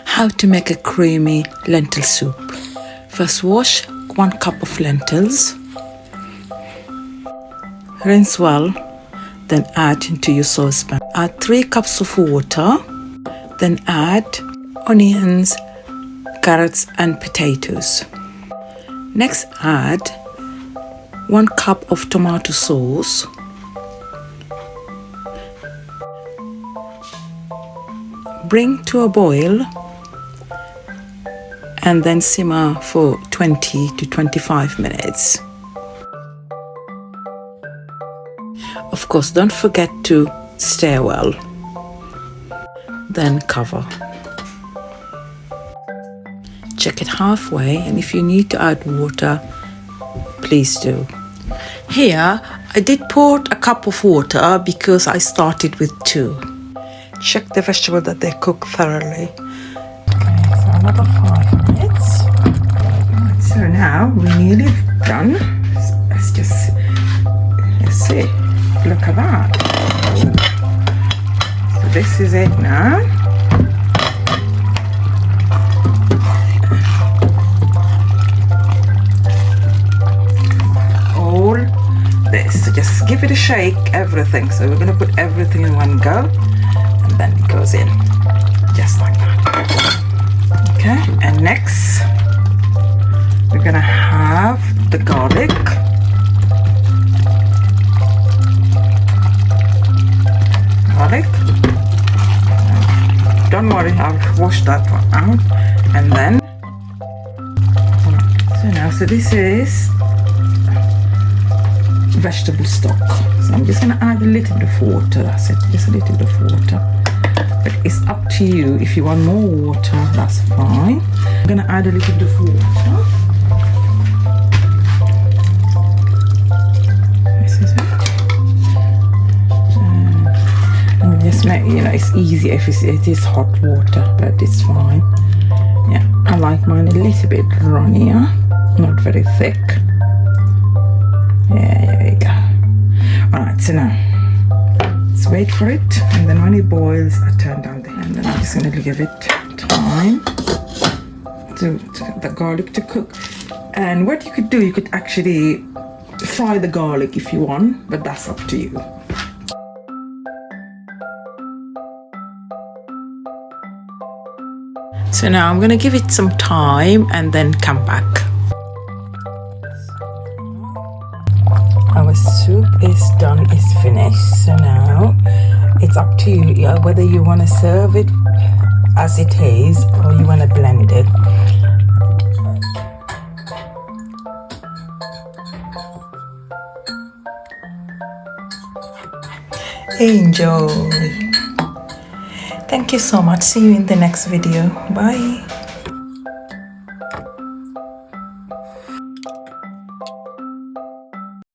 How to make a creamy lentil soup. First, wash 1 cup of lentils. Rinse well, then add into your saucepan. Add 3 cups of water, then add onions, carrots and potatoes. Next, add 1 cup of tomato sauce. Bring to a boil and then simmer for 20 to 25 minutes. Of course, don't forget to stir well. Then cover. Check it halfway, and if you need to add water, please do. Here, I did pour a cup of water because I started with 2. Check the vegetable that they cook thoroughly. Okay, so another 5 minutes. Right, so now we're nearly done. Let's see. Look at that. So this is it now. All this. So just give it a shake, everything. So we're going to put everything in one go. Then it goes in just like that. Okay, and next we're gonna have the garlic. Don't worry, I'll wash that one out. And then so this is vegetable stock. So I'm just gonna add a little bit of water. That's it, just a little bit of water. But it's up to you. If you want more water, that's fine. I'm gonna add a little bit of water. This is it. And just make, it's easier if it is hot water, but it's fine. Yeah, I like mine a little bit runnier, not very thick. Yeah, there we go. Alright, so now let's wait for it, and then when it boils, I turn down the heat, and then I'm just going to give it time to get the garlic to cook. And what you could do, you could actually fry the garlic if you want, but that's up to you. So now I'm going to give it some time and then come back. Our soup is done, is finished. So now it's up to you whether you want to serve it as it is or you want to blend it. Enjoy. Thank you so much. See you in the next video. Bye.